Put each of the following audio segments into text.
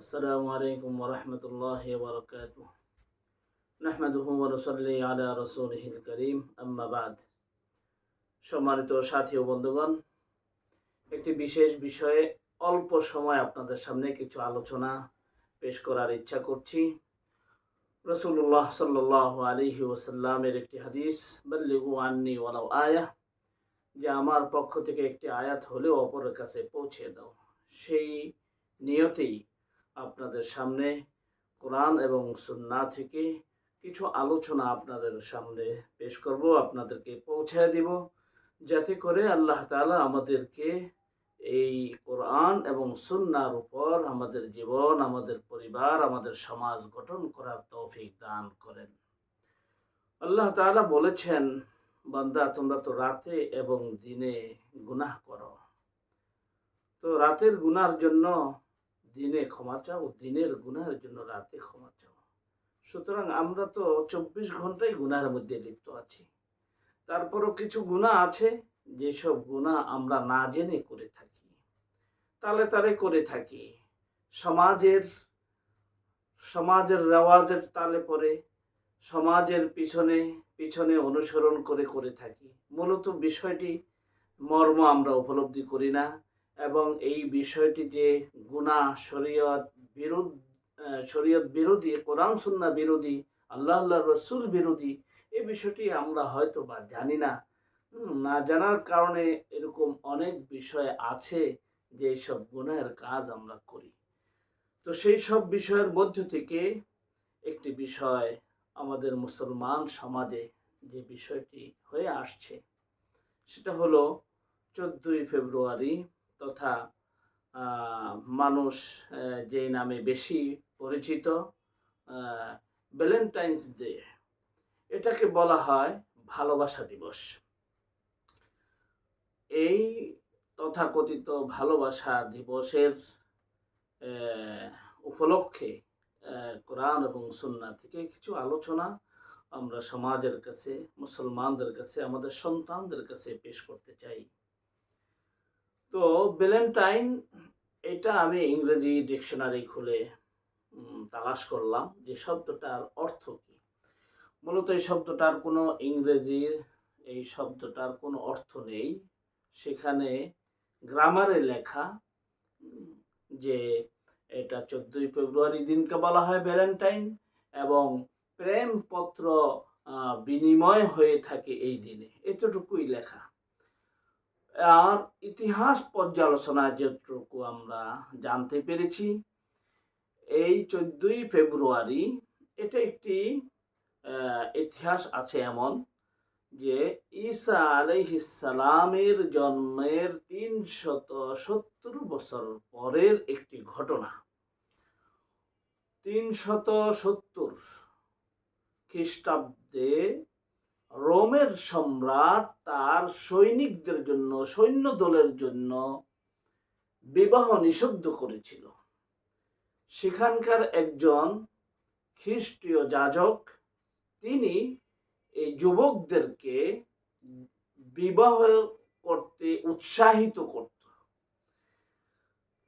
আসসালামু আলাইকুম ওয়া রাহমাতুল্লাহি ওয়া বারাকাতুহু। নাহমাদুহু ওয়া নুসাল্লি আলা রাসূলিহিল কারীম, আম্মা বা'দ। সম্মানিত সাথী ও বন্ধুগণ, একটি বিশেষ বিষয়ে অল্প সময় আপনাদের সামনে কিছু আলোচনা পেশ করার ইচ্ছা করছি। রাসূলুল্লাহ সাল্লাল্লাহু আলাইহি ওয়াসাল্লামের একটি হাদিস, বাল্লিগু আন্নী ওয়ালাউ আয়াহ, যে আমার পক্ষ থেকে একটি আয়াত হলেও অপরের কাছে পৌঁছে দাও। সেই নিয়তেই আপনাদের সামনে কোরআন এবং সুন্নাহ থেকে কিছু আলোচনা আপনাদের সামনে পেশ করব, আপনাদেরকে পৌঁছায় দিব, যাতে করে আল্লাহ তাআলা আমাদেরকে এই কোরআন এবং সুন্নাহর উপর আমাদের জীবন, আমাদের পরিবার, আমাদের সমাজ গঠন করার তৌফিক দান করেন। আল্লাহ তাআলা বলেছেন, বান্দা তোমরা তো রাতে এবং দিনে গুনাহ করো, তো রাতের গুনার জন্য দিনে ক্ষমা চাও, দিনের গুনাহের জন্য রাতে ক্ষমা চাও। সুতরাং আমরা তো 24 ঘন্টাই গুনাহের মধ্যে লিপ্ত আছি। তারপরও কিছু গুনাহ আছে, যেসব গুনাহ আমরা না জেনে করে থাকি, তালে তালে করে থাকি, সমাজের সমাজের রেওয়াজের তালে পড়ে, সমাজের পিছনে পিছনে অনুসরণ করে করে থাকি। মূলত বিষয়টি মর্ম আমরা উপলব্ধি করি না, এবং এই বিষয়টি যে গুনাহ, শরীয়ত বিরোধী, কোরআন সুন্নাহ বিরোধী, আল্লাহর রসুল বিরোধী, এই বিষয়টি আমরা হয়তো বা জানি না। না জানার কারণে এরকম অনেক বিষয় আছে যে সব গুনাহের কাজ আমরা করি। তো সেই সব বিষয়ের মধ্য থেকে একটি বিষয় আমাদের মুসলমান সমাজে যে বিষয়টি হয়ে আসছে, সেটা হলো 14ই ফেব্রুয়ারি, তথা মানুষ যেই নামে বেশি পরিচিত, ভ্যালেন্টাইন্স ডে। এটাকে বলা হয় ভালোবাসা দিবস। এই তথাকথিত ভালোবাসা দিবসের উপলক্ষে কোরআন এবং সুন্নাহ থেকে কিছু আলোচনা আমরা সমাজের কাছে, মুসলমানদের কাছে, আমাদের সন্তানদের কাছে পেশ করতে চাই। তো ভ্যালেন্টাইন, এটা আমি ইংরেজি ডিকশনারি খুলে তালাশ করলাম যে শব্দটার অর্থ কি। মূলত এই শব্দটার কোনো এই শব্দটার কোনো অর্থ নেই। সেখানে গ্রামারে লেখা যে এটা 14ই ফেব্রুয়ারি দিনকে বলা হয় ভ্যালেন্টাইন, এবং প্রেমপত্র বিনিময় হয়ে থাকে এই দিনে, এতটুকুই লেখা। আর ইতিহাস পর্যালোচনায় যেটুকু আমরা জানতে পেরেছি, এই 14ই ফেব্রুয়ারি, এটা একটি ইতিহাস আছে এমন যে ঈসা আলাইহিস সালামের জন্মের 370 বছর পরের একটি ঘটনা। 370 খ্রিস্টাব্দে রোমের সম্রাট তার সৈনিকদের জন্য, সৈন্য দলের জন্য বিবাহ নিষিদ্ধ করেছিল। সেখানকার একজন খ্রিস্টীয় যাজক, তিনি এই যুবকদেরকে বিবাহ করতে উৎসাহিত করত।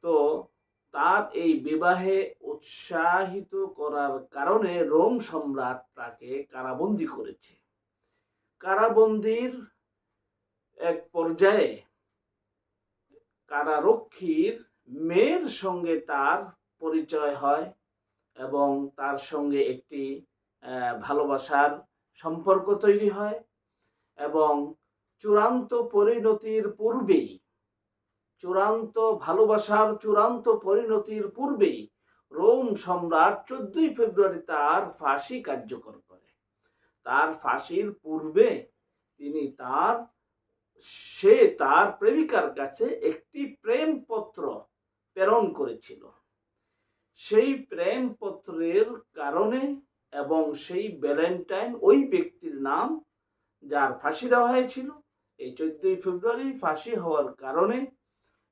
তো তার এই বিবাহে উৎসাহিত করার কারণে রোম সম্রাট তাকে কারাবন্দী করেছে। কারাবন্দির এক পর্যায়ে কারারক্ষীর মেয়ের সঙ্গে তার পরিচয় হয়, এবং তার সঙ্গে একটি ভালোবাসার সম্পর্ক তৈরি হয়, এবং চূড়ান্ত পরিণতির পূর্বেই রোম সম্রাট 14ই ফেব্রুয়ারি তার ফাঁসি কার্যকর করে। তার ফাঁসির পূর্বে সে তার প্রেমিকার কাছে একটি প্রেমপত্র প্রেরণ করেছিল। সেই প্রেমপত্রের কারণে, এবং সেই ভ্যালেন্টাইন ওই ব্যক্তির নাম যার ফাঁসি দেওয়া হয়েছিল, এই 14ই ফেব্রুয়ারি ফাঁসি হওয়ার কারণে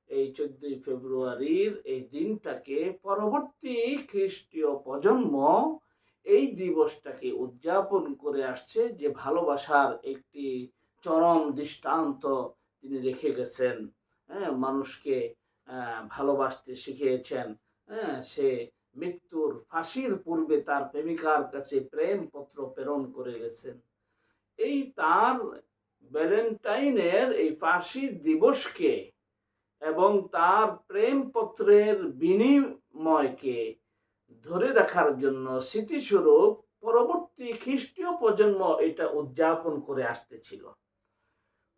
এই 14ই ফেব্রুয়ারির এই দিনটাকে পরবর্তী খ্রিস্টীয় প্রজন্ম এই দিবসটাকে উদযাপন করে আসছে, যে ভালোবাসার একটি চরম দৃষ্টান্ত তিনি রেখে গেছেন। মানুষকে ভালোবাসতে শিখিয়েছেন, হ্যাঁ, সে মৃত্যুর ফাঁসির পূর্বে তার প্রেমিকার কাছে প্রেম পত্র প্রেরণ করে গেছেন। এই তার ভ্যালেন্টাইনের এই ফাঁসির দিবসকে এবং তার প্রেমপত্রের বিনিময়কে ধরে রাখার জন্য স্মৃতিস্বরূপ পরবর্তী খ্রিস্টীয় প্রজন্ম এটা উদযাপন করে আসতেছিল।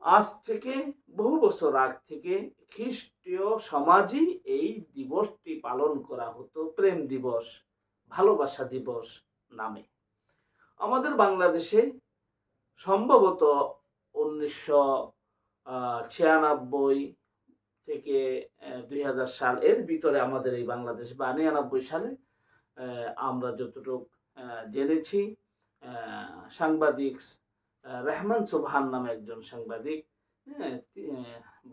আজ থেকে বহু বছর আগ থেকে খ্রিস্টীয় সমাজই এই দিবসটি পালন করা হতো প্রেম দিবস, ভালোবাসা দিবস নামে। আমাদের বাংলাদেশে সম্ভবত 1996 থেকে 2000 সাল এর ভিতরে আমাদের এই বাংলাদেশ, বা 99 সালে আমরা যতটুকু জেনেছি, সাংবাদিক রেহমান সোবহান নামে একজন সাংবাদিক, হ্যাঁ,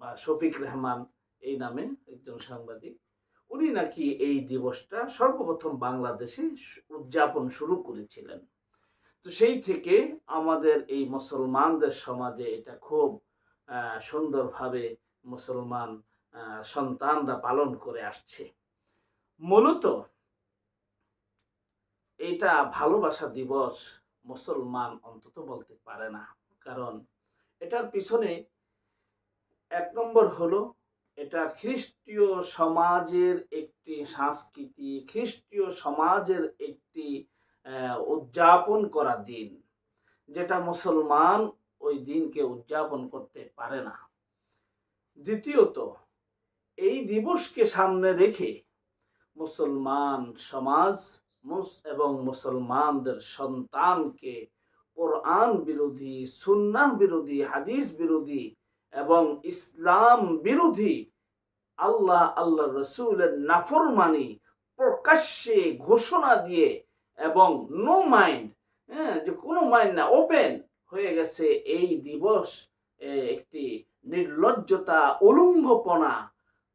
বা শফিক রেহমান এই নামে একজন সাংবাদিক, উনি নাকি এই দিবসটা সর্বপ্রথম বাংলাদেশে উদযাপন শুরু করেছিলেন। তো সেই থেকে আমাদের এই মুসলমানদের সমাজে এটা খুব সুন্দরভাবে মুসলমান সন্তানরা পালন করে আসছে। মূলত এটা ভালোবাসা দিবস মুসলমান অন্তত বলতে পারে না, কারণ এটার পিছনে এক নম্বর হলো এটা খ্রিস্টীয় সমাজের একটি সংস্কৃতি, খ্রিস্টীয় সমাজের একটি উদযাপন করা দিন, যেটা মুসলমান ওই দিনকে উদযাপন করতে পারে না। দ্বিতীয়ত, এই দিবসকে সামনে রেখে মুসলমান সমাজ এবং মুসলমানদের সন্তানকে কোরআন বিরোধী, সুন্নাহ বিরোধী, হাদিস বিরোধী এবং ইসলাম বিরোধী আল্লাহ রসুলের নাফরমানি প্রকাশ্যে ঘোষণা দিয়ে এবং নো মাইন্ড, যে কোনো মাইন্ড না, ওপেন হয়ে গেছে এই দিবস একটি নির্লজ্জতা, উলঙ্গপনা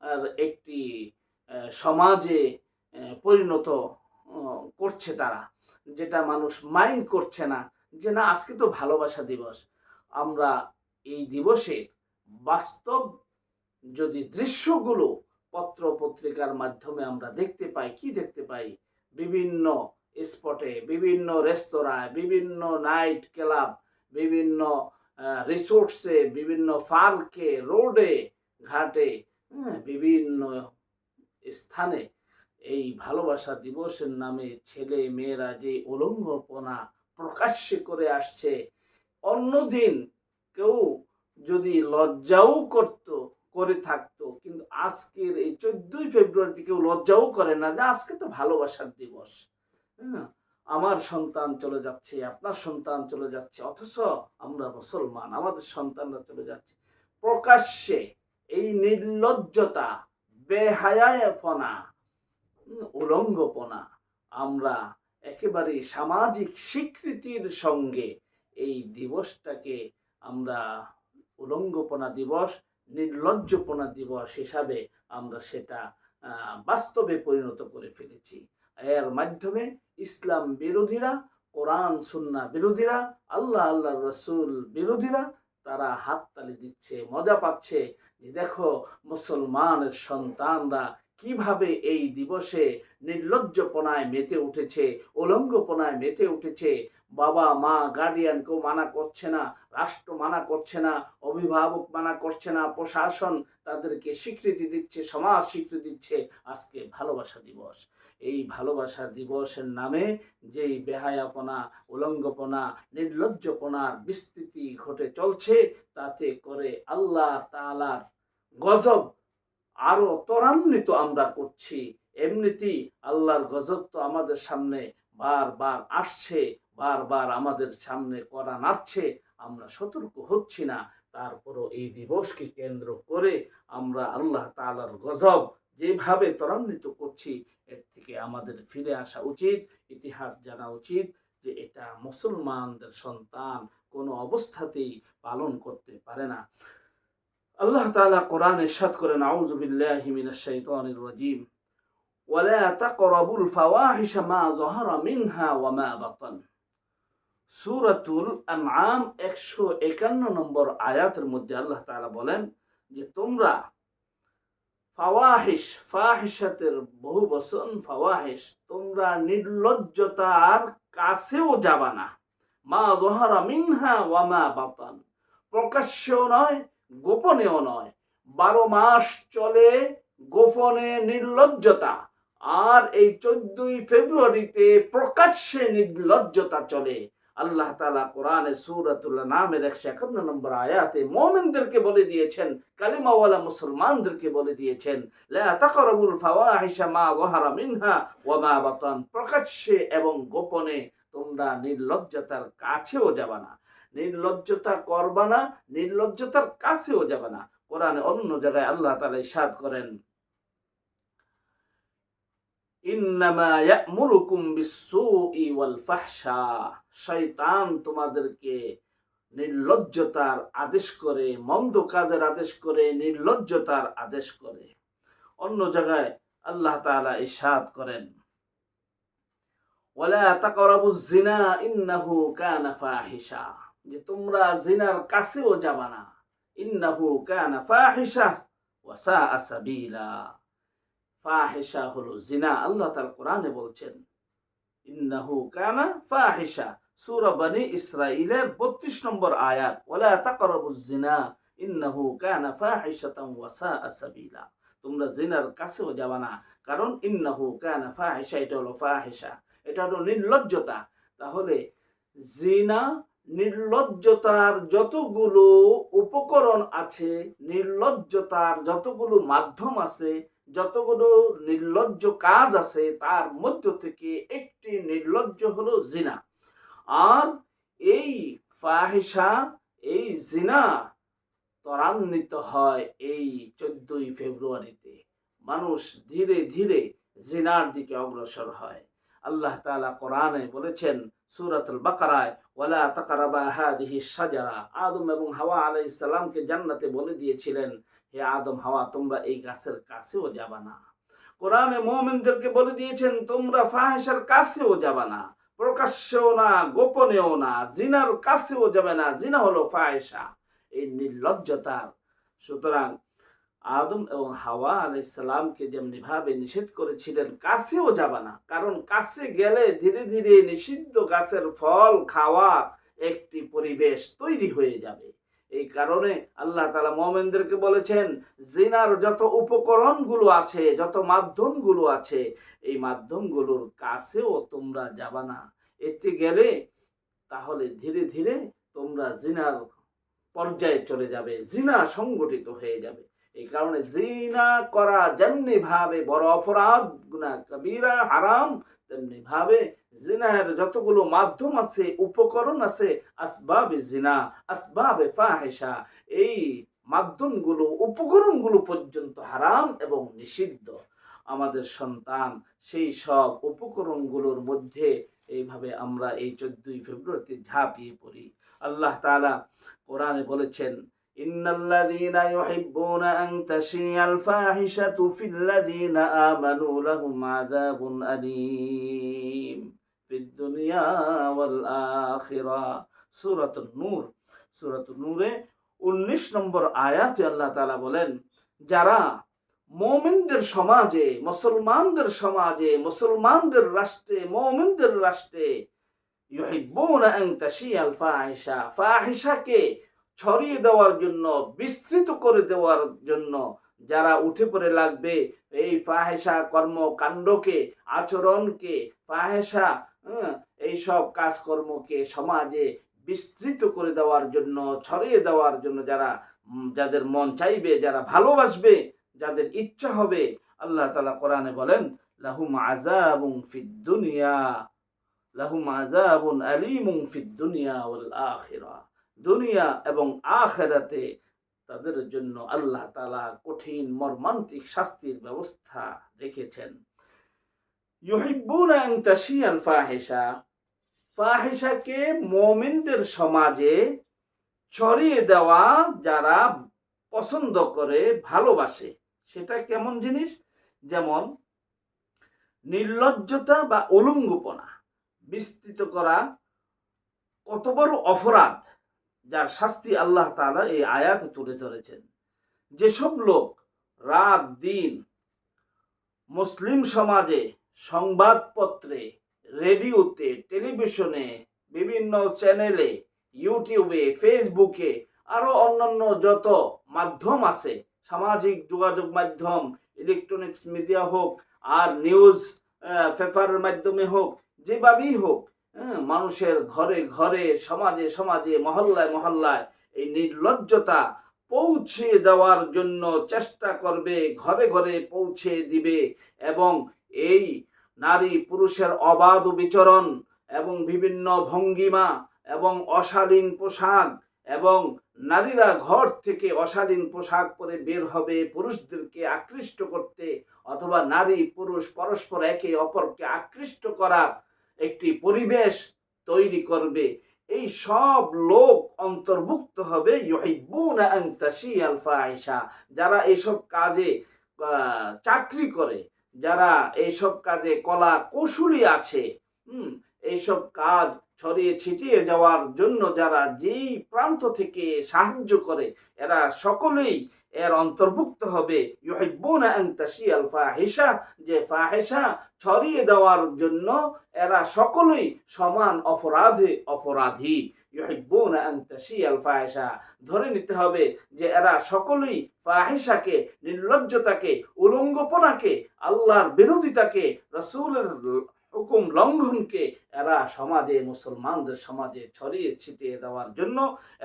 আর একটি সমাজে পরিণত করছে তারা, যেটা মানুষ মাইন্ড করছে না, যে না আজকে তো ভালোবাসা দিবস। আমরা এই দিবসে বাস্তব যদি দৃশ্যগুলো পত্র পত্রিকার মাধ্যমে আমরা দেখতে পাই, কি দেখতে পাই, বিভিন্ন স্পটে, বিভিন্ন রেস্তোরাঁয়, বিভিন্ন নাইট ক্লাব, বিভিন্ন রিসোর্টসে, বিভিন্ন পার্কে, রোডে ঘাটে, বিভিন্ন স্থানে এই ভালোবাসা দিবসের নামে ছেলে মেয়েরা যে উলঙ্গপনা প্রকাশ্যে করে আসছে। অন্যদিন কেউ যদি লজ্জাও করে থাকতো, কিন্তু আজকের এই 14ই ফেব্রুয়ারিতে কেউ লজ্জাও করে না যে আজকে তো ভালোবাসার দিবস, আমার সন্তান চলে যাচ্ছে, আপনার সন্তান চলে যাচ্ছে, অথচ আমরা মুসলমান, আমাদের সন্তানরা চলে যাচ্ছে। প্রকাশ্যে এই নির্লজ্জতা, বেহায়াপনা, উলঙ্গপনা আমরা একেবারে সামাজিক স্বীকৃতির সঙ্গে এই দিবসটাকে আমরা উলঙ্গপনা দিবস, নির্লজ্জপনা দিবস হিসাবে আমরা সেটা বাস্তবে পরিণত করে ফেলেছি। এর মাধ্যমে ইসলাম বিরোধীরা, কোরআন সুন্নাহ বিরোধীরা, আল্লাহ রসুল বিরোধীরা তারা হাততালি দিচ্ছে, মজা পাচ্ছে যে দেখো মুসলমানের সন্তানরা কিভাবে এই দিবসে নির্লজ্জপনায় মেতে উঠেছে, উলঙ্গপনায় মেতে উঠেছে। বাবা মা গার্ডিয়ান কেউ মানা করছে না, রাষ্ট্র মানা করছে না, অভিভাবক মানা করছে না, প্রশাসন তাদেরকে স্বীকৃতি দিচ্ছে, সমাজ স্বীকৃতি দিচ্ছে। আজকে ভালোবাসা দিবস, এই ভালোবাসা দিবসের নামে যেই বেহায়াপনা, উলঙ্গপনা, নির্লজ্জপনার বিস্তৃতি ঘটে চলছে, তাতে করে আল্লাহ তাআলার গজব আরো ত্বরান্বিত আমরা করছি। এমনিতেই আল্লাহর গজব তো আমাদের সামনে বারবার আসছে, বারবার আমাদের সামনে কড়া নাড়ছে, আমরা সতর্ক হচ্ছি না। তারপরও এই দিবসকে কেন্দ্র করে আমরা আল্লাহ তাআলার গজব যেভাবে ত্বরান্বিত করছি, এর থেকে আমাদের ফিরে আসা উচিত, ইতিহাস জানা উচিত যে এটা মুসলমানদের সন্তান কোনো অবস্থাতেই পালন করতে পারে না। আল্লাহ তাআলা কোরআনে ইরশাদ করেন, আউযু বিল্লাহি মিনাশ শাইতানির রাজীম, ওয়ালা তাকরাবুল ফাওয়াহিশা মা যাহারা মিনহা ওয়া মা বাতান। সূরাতুল আনআম 151 নম্বর আয়াতের মধ্যে আল্লাহ তাআলা বলেন যে তোমরা ফাওয়াহিশ, ফাহিশাতের বহু বচন ফাওয়াহিশ, তোমরা নির্লজ্জতার কাছেও যাবা না। মা যহারা মিনহা ওয়া মা বাতান, প্রকাশ্যেও নয় গোপনেও নয়। 12 মাস চলে গোপনে নির্লজ্জতা, আর এই 14ই ফেব্রুয়ারিতে প্রকাশ্যে নির্লজ্জতা চলে। আল্লাহ তাআলা কোরআনে সূরাতুল নামের 151 নম্বর আয়াতে মুমিনদেরকে বলে দিয়েছেন, কালিমাওয়ালা মুসলমানদেরকে বলে দিয়েছেন, লা তাকরাবুল ফাওয়াহিশা মা যাহারা মিনহা ওয়া মা বাতান, প্রকাশ্যে এবং গোপনে তোমরা নির্লজ্জতার কাছেও যাবে না, নির্লজ্জতা করবা না, নির্লজ্জতার কাছেও যাবে না। কোরআনে অন্য জায়গায় আল্লাহ তাআলা ইরশাদ করেন, ইন্নামা ইয়া'মুরুকুম বিস-সুই ওয়াল ফাহশা, শয়তান তোমাদেরকে নির্লজ্জতার আদেশ করে, মন্দ কাজের আদেশ করে, নির্লজ্জতার আদেশ করে। অন্য জায়গায় আল্লাহ তাআলা ইরশাদ করেন, ওয়ালা তাকরাবুজ জিনা ইন্নাহু কানা ফাহিশা, যে তোমরা জিনার কাছেও যাবা না। ইন্নাহু কানা ফাহিশা ওয়া সাআ সাবিলা, ফাহিশা হলো জিনা। আল্লাহ তাআলা কোরআনে বলছেন ইন্নাহু কানা ফাহিশা, সূরা বনি ইসরাঈলের 32 নম্বর আয়াত, ওয়ালা তাকরাবুজ জিনা ইন্নাহু কানা ফাহিশাতান ওয়া সাআ সাবিলা, তোমরা জিনার কাছেও যাবা না, কারণ ইন্নাহু কানা ফাহিশা, এটা হলো ফাহিশা, এটা হলো নির্লজ্জতা। তাহলে জিনা, নির্লজ্জতার যতগুলো উপকরণ আছে, নির্লজ্জতার যতগুলো মাধ্যম আছে, যতগুলো নির্লজ্জ কাজ আছে, তার মধ্য থেকে একটি নির্লজ্জ হলো জিনা। আর এই ফাহিশা, এই জিনা ত্বরান্বিত হয় এই 14ই ফেব্রুয়ারিতে। মানুষ ধীরে ধীরে জিনার দিকে অগ্রসর হয়। আল্লাহ তাআলা কোরআনে বলেছেন সূরাতুল বাকারায়, ওয়ালা তাকরাবা হাদিহি শাজারা, আদম এবং হাওয়া আলাইহিস সালামকে জান্নাতে বলে দিয়েছিলেন, হে আদম হাওয়া, তোমরা এই গাছের কাছেও যাবা না। কোরআনে মুমিনদেরকে বলে দিয়েছেন, তোমরা ফাহিশার কাছেও যাবা না, প্রকাশ্যেও না গোপনেও না, জিনার কাছেও যাবে না। জিনা হলো ফাহিশা, এই নির্লজ্জতার। সুতরাং আদম এবং হাওয়া আলাইহিস সালামকে যেমনি ভাবে নিষেধ করেছিলেন, কাছেও যাবা না, কারণ কাছে গেলে ধীরে ধীরে নিষিদ্ধ গাছের ফল খাওয়া একটি পরিবেশ তৈরি হয়ে যাবে। এই কারণে আল্লাহ তাআলা মুমিনদেরকে বলেছেন, জিনার যত উপকরণগুলো আছে, যত মাধ্যমগুলো আছে, এই মাধ্যমগুলোর কাছেও তোমরা যাবা না। এতে গেলে তাহলে ধীরে ধীরে তোমরা জিনার পর্যায়ে চলে যাবে, জিনা সংগঠিত হয়ে যাবে। এই কারণে জিনা করা যেমনি ভাবে বড় অপরাধ, গুনাহ কবিরা হারাম, তেমনি ভাবে জিনার যতগুলো মাধ্যম আছে, উপকরণ আছে, আসবাবে জিনা, আসবাবে ফাহিশা, এই মাধ্যমগুলো, উপকরণগুলো পর্যন্ত হারাম এবং নিষিদ্ধ। আমাদের সন্তান সেই সব উপকরণগুলোর মধ্যে এইভাবে আমরা এই 14ই ফেব্রুয়ারিতে ঝাঁপিয়ে পড়ি। আল্লাহ তাআলা কোরআনে বলেছেন, ইন্নাল্লাযীনা ইউহিব্বুনা আন তাশিয়াল ফাহিশাতু ফিল্লাযীনা আমানু লাহুম আযাবুন আলীম ফিদ দুনিয়া ওয়াল আখিরাহ। সূরাতুন নূর, সূরাতুন নূরে 19 নম্বর আয়াতে আল্লাহ তাআলা বলেন, যারা মুমিনদের সমাজে, মুসলমানদের সমাজে, মুসলমানদের রাষ্ট্রে, মুমিনদের রাষ্ট্রে ইউহিব্বুনা আন তাশিয়াল ফাহিশা, ফাহিশাকে ছড়িয়ে দেওয়ার জন্য, বিস্তৃত করে দেওয়ার জন্য যারা উঠে পড়ে লাগবে, এই ফাহিশা কর্মকাণ্ডকে, আচরণকে, ফাহিশা এইসব কাজকর্মকে সমাজে বিস্তৃত করে দেওয়ার জন্য, ছড়িয়ে দেওয়ার জন্য যারা, যাদের মন চাইবে, যারা ভালোবাসবে, যাদের ইচ্ছা হবে, আল্লাহ তাআলা কোরআনে বলেন, লাহুম আযাবুন ফিদ দুনিয়া, লাহুম আযাবুন আলীমুন ফিদ দুনিয়া ওয়াল আখিরাহ, দুনিয়া এবং আখিরাতে তাদের জন্য আল্লাহ তাআলা কঠিন মর্মান্তিক শাস্তির ব্যবস্থা রেখেছেন। ইউহিব্বুনা আন তাশিয়াল ফাহিশা, ফাহিশাকে মুমিনদের সমাজে ছড়িয়ে দেওয়া যারা পছন্দ করে, ভালোবাসে, সেটা কেমন জিনিস? যেমন নির্লজ্জতা বা উলঙ্গপনা বিস্তৃত করা কত বড় অপরাধ, যার শাস্তি আল্লাহ তাআলা এই আয়াতে তুলে ধরেছেন। যেসব লোক রাত দিন মুসলিম সমাজে সংবাদপত্রে, রেডিওতে, টেলিভিশনে, বিভিন্ন চ্যানেলে, ইউটিউবে, ফেসবুকে, আরো অন্যান্য যত মাধ্যম আছে, সামাজিক যোগাযোগ মাধ্যম, ইলেকট্রনিক্স মিডিয়া হোক আর নিউজ পেপারের মাধ্যমে হোক, যেভাবেই হোক, মানুষের ঘরে ঘরে, সমাজে সমাজে, মহল্লায় মহল্লায় এই নির্লজ্জতা পৌঁছে দেওয়ার জন্য চেষ্টা করবে, ঘরে ঘরে পৌঁছে দিবে। এবং এই নারী পুরুষের অবাধ বিচরণ এবং বিভিন্ন ভঙ্গিমা এবং অশালীন পোশাক, এবং নারীরা ঘর থেকে অশালীন পোশাক পরে বের হবে পুরুষদেরকে আকৃষ্ট করতে, অথবা নারী পুরুষ পরস্পর একে অপরকে আকৃষ্ট করার একটি পরিবেশ তৈরি করবে। এই সব লোক অন্তর্ভুক্ত হবে ইউহিব্বুনা আন তাশিয়াল ফাহিশা, যারা এইসব কাজে চাকরি করে, যারা এইসব কাজে কলা কৌশলী আছে, এইসব কাজ ছড়িয়ে ছিটিয়ে যাওয়ার জন্য যারা যেই প্রান্ত থেকে সাহায্য করে, এরা সকলেই এর অন্তর্ভুক্ত হবে ইউহিব্বুনা আন তাশিয়াল ফাহিশা, যে ফাহিশা ছড়িয়ে দেওয়ার জন্য এরা সকলেই সমান অপরাধী। ইউহিব্বুনা আন তাশিয়াল ফাহিশা, ধরে নিতে হবে যে এরা সকলেই ফাহিশাকে, নির্লজ্জতাকে, উলঙ্গপনাকে, আল্লাহর বিরোধিতাকে, রাসূলের হুকুম লঙ্ঘনকে এরা সমাজে, মুসলমানদের সমাজে ছড়িয়ে ছিটিয়ে দেওয়ার জন্য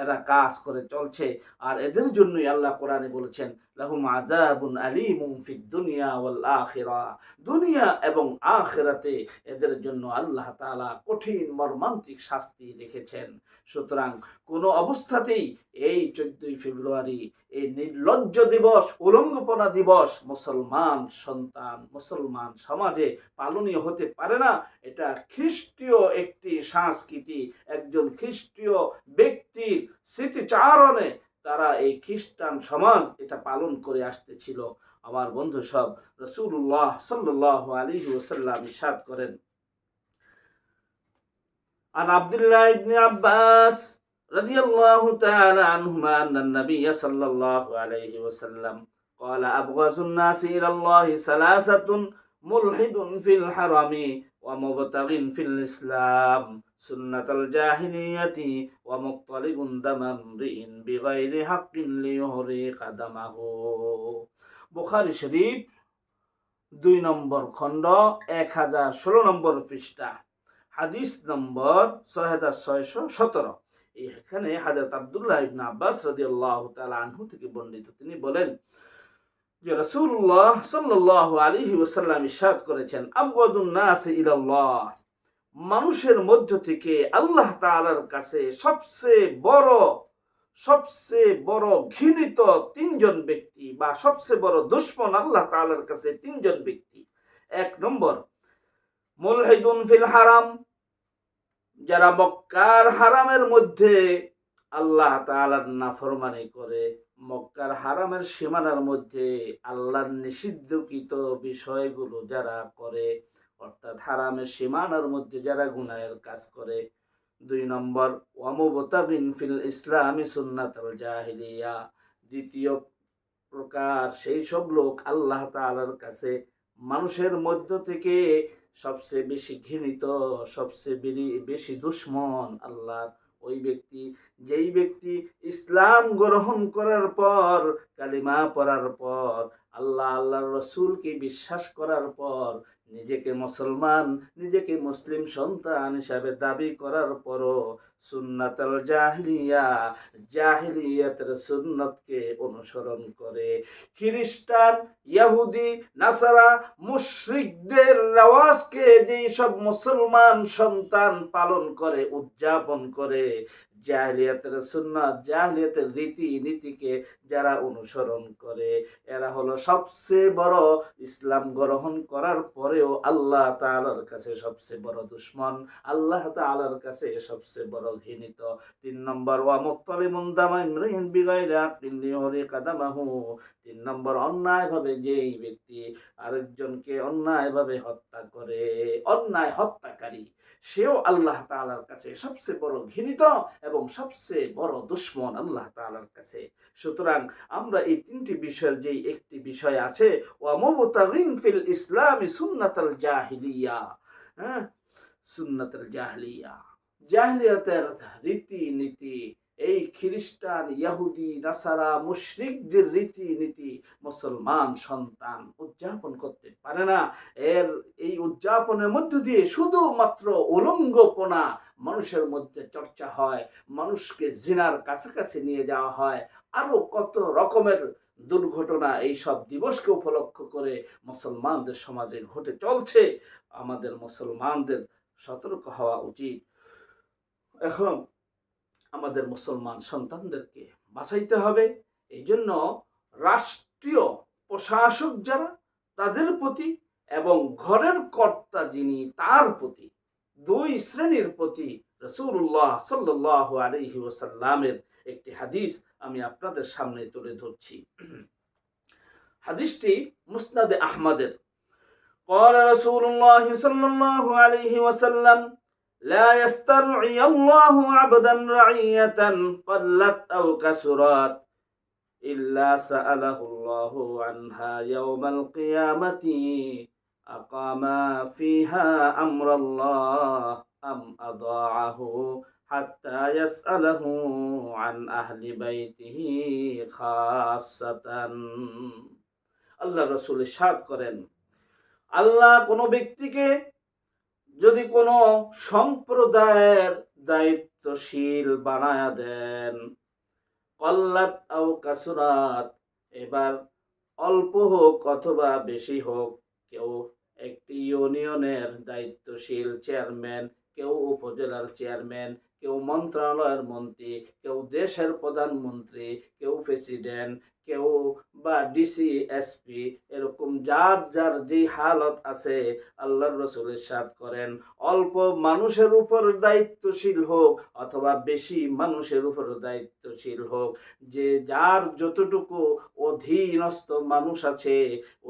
এরা কাজ করে চলছে। আর এদের জন্যই আল্লাহ কোরআনে বলেছেন, লাহুম আযাবুন আলীমুন ফিদ দুনিয়া ওয়াল আখিরা, দুনিয়া এবং আখিরাতে এদের জন্য আল্লাহ তাআলা কঠিন মর্মান্তিক শাস্তি রেখেছেন। সুতরাং কোনো অবস্থাতেই এই 14ই ফেব্রুয়ারি, এই নির্লজ্জ দিবস, উলঙ্গপনা দিবস মুসলমান সন্তান, মুসলমান সমাজে পালনীয় হতে পারে না। এটা খ্রিস্টীয় একটি সংস্কৃতি, একজন খ্রিস্টীয় ব্যক্তির স্মৃতিচারণে তারা এই খ্রিস্টান সমাজ এটা পালন করে আসতেছিল। আমার বন্ধু সব, রাসূলুল্লাহ সাল্লাল্লাহু আলাইহি ওয়াসাল্লাম ইরশাদ করেন, عن عبد الله بن عباس رضي الله تعالى عنهما أن النبي صلى الله عليه وسلم قال أبغض الناس إلى الله ثلاثة ملحد في الحرم ومبتغ في الإسلام سنة الجاهلية ومطلب دم امرئ بغير حق ليهرق دمه। বুখারী শরীফ 2 নম্বর খণ্ড 1016 নম্বর পৃষ্ঠা, হাদিস নম্বর 6617। এখানে হযরত আব্দুল্লাহ ইবনে আব্বাস রাদিয়াল্লাহু তাআলা আনহু থেকে বর্ণিত, তিনি বলেন যে রাসূলুল্লাহ সাল্লাল্লাহু আলাইহি ওয়াসাল্লাম ইরশাদ করেছেন, আবগাদুন নাস ইলাল্লাহ, মানুষের মধ্য থেকে আল্লাহ তাআলার কাছে সবচেয়ে বড় ঘৃণিত তিনজন ব্যক্তি, বা সবচেয়ে বড় দুশমন আল্লাহ তাআলার কাছে তিনজন ব্যক্তি। 1 নম্বর, মুলহিদুন ফিল হারাম, যারা মক্কার হারামের মধ্যে আল্লাহ তাআলার নাফরমানি করে, মক্কার হারামের সীমানার মধ্যে আল্লাহর নিষিদ্ধকৃত বিষয়গুলো যারা করে, অর্থাৎ হারামের সীমানার মধ্যে যারা গুনাহের কাজ করে। 2 নম্বর, ওয়ামুবতাগিন ফিল ইসলামি সুন্নাতুল জাহিলিয়া, দ্বিতীয় প্রকার সেই সব লোক আল্লাহ তাআলার কাছে মানুষের মধ্য থেকে সবচেয়ে বেশি ঘৃণিত, সবচেয়ে বেশি দুশমন আল্লাহর ওই ব্যক্তি, যেই ব্যক্তি ইসলাম গ্রহণ করার পর, কালিমা পড়ার পর, আল্লাহর রাসূলকে বিশ্বাস করার পর, নিজেকে মুসলমান, নিজেকে মুসলিম সন্তান হিসাবে দাবি করার পরও সুন্নাতুল জাহিলিয়া, জাহিলিয়াতের সুন্নতকে অনুসরণ করে, খ্রিস্টান, ইহুদি, নাসারা, মুশরিকদের রেওয়াজকে যেই সব মুসলমান সন্তান পালন করে, উদযাপন করে, জাহিলিয়াতের সুন্নাত, জাহিলিয়াতের রীতি নীতিকে যারা অনুসরণ করে, এরা হলো সবচেয়ে বড়, ইসলাম গ্রহণ করার পরেও আল্লাহ তাআলার কাছে সবচেয়ে বড় দুশমন, আল্লাহ তাআলার কাছে সবচেয়ে বড় ঘৃণিত। 3 নম্বর, ওয়া মুত্তালিমুন দামা ইমরিন বিগাইরি হাক্কিন লিয়ুহরিকা দামাহু, 3 নম্বর, অন্যায়ভাবে যেই ব্যক্তি আরেকজনকে অন্যায়ভাবে হত্যা করে, অন্যায় হত্যাকারী, সেও আল্লাহ তাআলার কাছে সবচেয়ে বড় ঘৃণিত এবং সবচেয়ে বড় দুশমন আল্লাহ তাআলার কাছে। সুতরাং আমরা এই তিনটি বিষয়ের যেই একটি বিষয় আছে, ওয়া মুবতাগিন ফিল ইসলামি সুন্নাতাল জাহিলিয়া, হ্যাঁ, সুন্নাতুল জাহলিয়া, জাহলিয়াতের রীতিনীতি, এই খ্রিস্টান, ইহুদি, নাসারা, মুশরিকদের রীতিনীতি মুসলমান সন্তান উদযাপন করতে পারে না। এই উদযাপনের মধ্য দিয়ে শুধুমাত্র উলঙ্গপনা মানুষের মধ্যে চর্চা হয়, মানুষকে জিনার কাছাকাছি নিয়ে যাওয়া হয়, আরো কত রকমের দুর্ঘটনা এই সব দিবসকে উপলক্ষ করে মুসলমানদের সমাজে ঘটে চলছে। আমাদের মুসলমানদের সতর্ক হওয়া উচিত। এখন আমাদের মুসলমান সন্তানদেরকে বাঁচাইতে হবে। এই জন্য রাষ্ট্রীয় প্রশাসক যারা, তাদের প্রতি এবং ঘরের কর্তা যিনি, তার প্রতি, দুই শ্রেণীর প্রতি রাসূলুল্লাহ সাল্লাল্লাহু আলাইহি ওয়াসাল্লামের একটি হাদিস আমি আপনাদের সামনে তুলে ধরছি। হাদিসটি মুসনাদে আহমদের। قال رسول الله صلى الله عليه وسلم: لا يسترعي الله عبدا رعية قلت أو كسرت إلا سأله الله عنها يوم القيامة أقام فيها أمر الله أم أضاعه حتى يسأله عن أهل بيته خاصة। আল্লাহ রাসূল ইরশাদ করেন, আল্লাহ কোনো ব্যক্তিকে যদি কোনো সম্প্রদায়ের দায়িত্বশীল বানায়া দেন, কল্লাত আও কাসুরাত, এবার অল্প হোক অথবা বেশি হোক, কেউ একটি ইউনিয়নের দায়িত্বশীল চেয়ারম্যান, কেউ উপজেলার চেয়ারম্যান, কেউ মন্ত্রণালয়ের মন্ত্রী, কেউ দেশের প্রধানমন্ত্রী, কেউ প্রেসিডেন্ট, কেউ বা ডিসি, এসপি, এরকম যার যার যে হালত আছে, আল্লাহর রাসূল ইরশাদ করেন, অল্প মানুষের উপর দায়িত্বশীল হোক অথবা বেশি মানুষের উপর দায়িত্বশীল হোক, যে যার যতটুকু অধীনস্থ মানুষ আছে,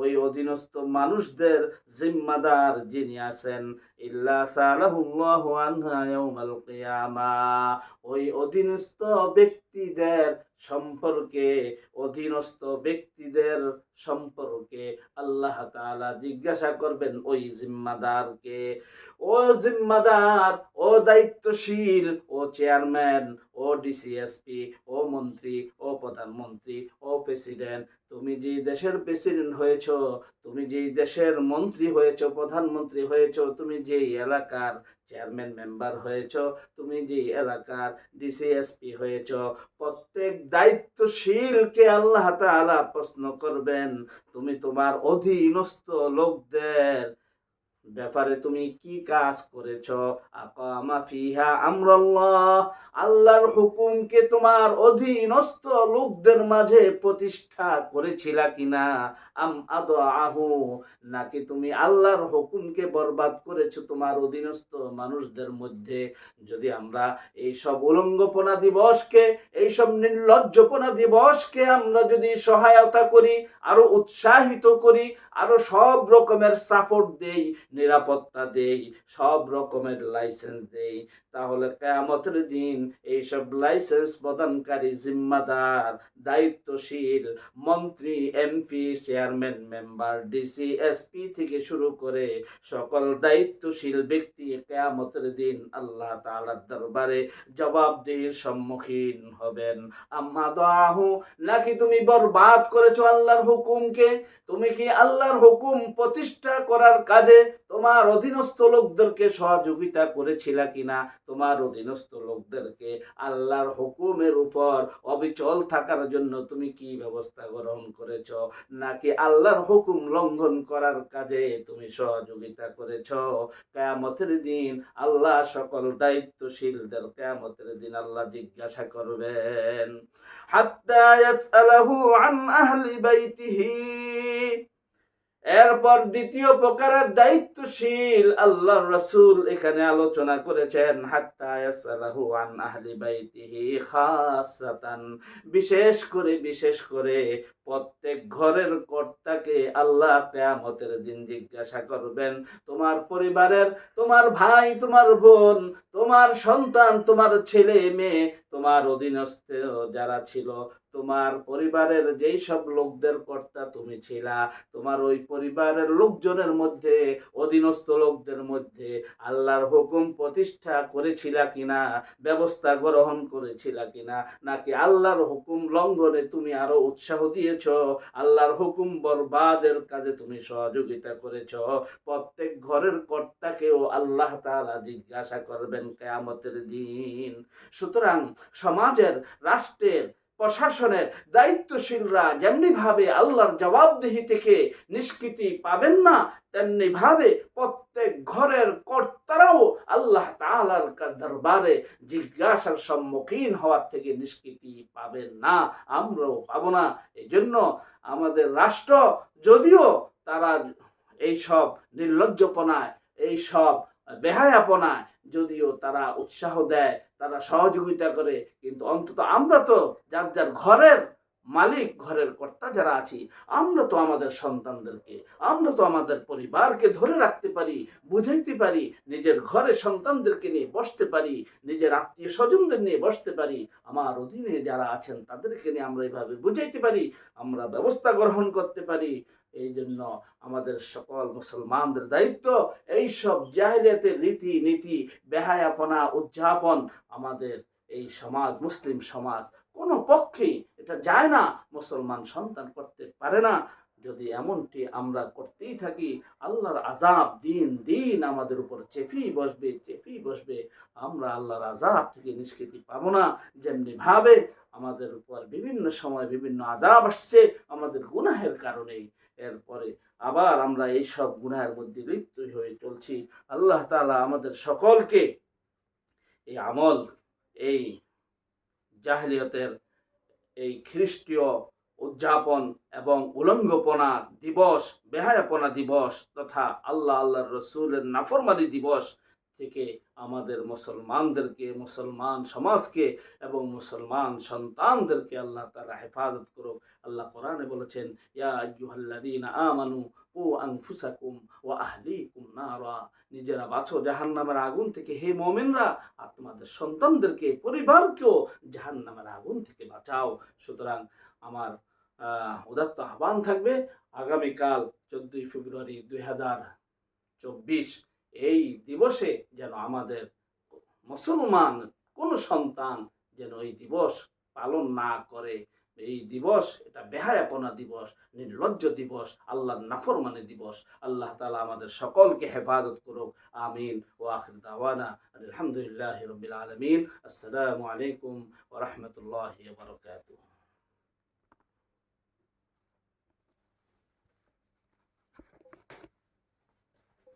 ওই অধীনস্থ মানুষদের জিম্মাদার যিনি আছেন, ইল্লা সালাহুল্লাহু আনহা ইয়াউমাল কিয়ামা, ওই অধীনস্থ ব্যক্তিদের সম্পর্কে, অধীনস্থ ব্যক্তিদের সম্পর্কে আল্লাহ তাআলা জিজ্ঞাসা করবেন ওই জিম্মাদারকে। ও জিম্মাদার, ও দায়িত্বশীল, ও চেয়ারম্যান, ও ডিসিএসপি, ও মন্ত্রী, ও প্রধানমন্ত্রী, ও প্রেসিডেন্ট, তুমি যে দেশের প্রেসিডেন্ট হয়েছ, তুমি যে দেশের মন্ত্রী হয়েছ, প্রধানমন্ত্রী হয়েছ, তুমি যে এলাকার চেয়ারম্যান মেম্বার হয়েছ, তুমি যে এলাকার ডিসিএসপি হয়েছ, প্রত্যেক দায়িত্বশীলকে আল্লাহ তাআলা প্রশ্ন করবেন, তুমি তোমার অধীনস্থ লোকদের ব্যাপারে তুমি কি কাজ করেছ? আকামা ফিহা আমরাল্লাহ, আল্লাহর হুকুমকে তোমার অধীনস্থ লোকদের মাঝে প্রতিষ্ঠা করেছিলা কিনা? আম আদাহু, নাকি তুমি আল্লাহর হুকুমকে বরবাদ করেছো তোমার অধীনস্থ মানুষদের মধ্যে? যদি আমরা এই সব উলঙ্গপনা দিবসকে, এই সব নির্লজ্জপনা দিবসকে আমরা যদি সহায়তা করি, আরো উৎসাহিত করি, আরো সব রকমের সাপোর্ট দেই, নিরাপত্তা দেই, সব রকমের লাইসেন্স দেই, তাহলে কিয়ামতের দিন এইসব লাইসেন্স প্রদানকারী জিম্মাদার, দায়িত্বশীল মন্ত্রী, MP, chairman, member, DC, SP থেকে শুরু করে সকল দায়িত্বশীল ব্যক্তি কিয়ামতের দিন আল্লাহ তাআলার দরবারে জবাবদিহির সম্মুখীন হবেন। আম্মা দাহু, নাকি তুমি বরবাদ করেছো আল্লাহর হুকুমকে? তুমি কি আল্লাহর হুকুম প্রতিষ্ঠা করার কাজে তোমার অধীনস্থ লোকদেরকে সহযোগিতা করেছিলা কিনা? তোমার অধীনস্থ লোকদেরকে আল্লাহর হুকুমের উপর অবিচল থাকার জন্য তুমি কি ব্যবস্থা গ্রহণ করেছ? নাকি আল্লাহর হুকুম লঙ্ঘন করার কাজে তুমি সহযোগিতা করেছ? কিয়ামতের দিন আল্লাহ সকল দায়িত্বশীলদের কিয়ামতের দিন আল্লাহ জিজ্ঞাসা করবেন, হাত্তা ইয়াসআলাহু আন আহলি বাইতিহি, এরপর দ্বিতীয় প্রকারের দায়িত্বশীল আল্লাহর রাসূল এখানে আলোচনা করেছেন, হাত্তা ইয়াসআলাহু আন আহলি বাইতিহি খাসাতান, বিশেষ করে প্রত্যেক ঘরের কর্তাকে আল্লাহ কিয়ামতের দিন জিজ্ঞাসা করবেন, তোমার পরিবারের, তোমার ভাই, তোমার বোন, তোমার সন্তান, তোমার ছেলে মেয়ে, তোমার অধীনস্থ যারা ছিল, তোমার পরিবারের যেই সব লোকদের কর্তা তুমি ছিলা, তোমার ওই পরিবারের লোকজনের মধ্যে, অধীনস্থ লোকদের মধ্যে আল্লাহর হুকুম প্রতিষ্ঠা করেছিলা কিনা, ব্যবস্থা গ্রহণ করেছিলা কিনা, নাকি আল্লাহর হুকুম লঙ্ঘনে তুমি আরো উৎসাহ দিয়েছ, আল্লাহর হুকুম বরবাদের কাজে তুমি সহযোগিতা করেছ। প্রত্যেক ঘরের কর্তাকেও আল্লাহ তাআলা জিজ্ঞাসা করবেন কিয়ামতের দিন। সুতরাং সমাজের, রাষ্ট্রের, প্রশাসনের দায়িত্বশীলরা যেমনি ভাবে আল্লাহর জবাবদিহি থেকে নিষ্কৃতি পাবেন না, তেমনি ভাবে প্রত্যেক ঘরের কর্তারাও আল্লাহ তাআলার দরবারে জিজ্ঞাসার সম্মুখীন হওয়ার থেকে নিষ্কৃতি পাবেন না, আমরাও পাবো না। এই জন্য আমাদের রাষ্ট্র যদিও তারা এইসব নির্লজ্জপনায়, এইসব বেহায়াপনায় যদিও তারা উৎসাহ দেয়, তারা সহযোগিতা করে, কিন্তু অন্তত আমরা তো যার যার ঘরের মালিক, ঘরের কর্তা যারা আছি, আমরা তো আমাদের সন্তানদেরকে, আমরা তো আমাদের পরিবারকে ধরে রাখতে পারি, বুঝাইতে পারি, নিজের ঘরে সন্তানদেরকে নিয়ে বসতে পারি, নিজের আত্মীয় স্বজনদের নিয়ে বসতে পারি, আমার অধীনে যারা আছেন তাদেরকে নিয়ে আমরা এইভাবে বুঝাইতে পারি, আমরা ব্যবস্থা গ্রহণ করতে পারি। এই জন্য আমাদের সকল মুসলমানদের দায়িত্ব এইসব জাহেলিয়াতের রীতি নীতি, বেহায়াপনা, উদযাপন আমাদের এই সমাজ, মুসলিম সমাজ কোনো পক্ষেই এটা যায় না, মুসলমান সন্তান করতে পারে না। যদি এমনটি আমরা করতেই থাকি, আল্লাহর আযাব দিন দিন আমাদের উপর চেপেই বসবে। আমরা আল্লাহর আযাব থেকে নিষ্কৃতি পাবো না। যেমনি ভাবে আমাদের উপর বিভিন্ন সময় বিভিন্ন আযাব আসছে আমাদের গুনাহের কারণেই, এরপরে আবার আমরা এই সব গুনাহের মধ্যে লিপ্ত হয়ে চলছি। আল্লাহ তাআলা আমাদের সকলকে এই আমল, এই জাহেলিয়তের এই খ্রিস্টীয় উদযাপন এবং উলঙ্গপনা দিবস, বেহায়াপনা দিবস তথা আল্লাহর রসুলের নাফরমানি দিবস থেকে আমাদের মুসলমানদেরকে, মুসলমান সমাজকে এবং মুসলমান সন্তানদেরকে আল্লাহ তাআলা হেফাজত করুক। আল্লাহ কোরআনে বলেছেন, ইয়া আইয়ুহাল্লাযীনা আমানু কু আনফুসাকুম ওয়া আহলিকুম নারা, নিজেরা বাঁচো জাহান্নামের আগুন থেকে, হে মুমিনরা তোমাদের সন্তানদেরকে, পরিবারকেও জাহান্নামের আগুন থেকে বাঁচাও। সুতরাং আমার উদাত্ত আহ্বান থাকবে, আগামীকাল 14 ফেব্রুয়ারি 2024 এই দিবসে যেন আমাদের মুসলমান কোন সন্তান যেন এই দিবস পালন না করে। এই দিবস এটা বেহায়াপনা দিবস, নির্লজ্জ দিবস, আল্লাহর নাফরমানি দিবস। আল্লাহ তাআলা আমাদের সকলকে হেফাজত করুক। আমিন। ওয়া আখির দাওয়ানা আলহামদুলিল্লাহি রাব্বিল আলামিন। আসসালামু আলাইকুম ওয়া রাহমাতুল্লাহি ওয়া বারাকাতুহু।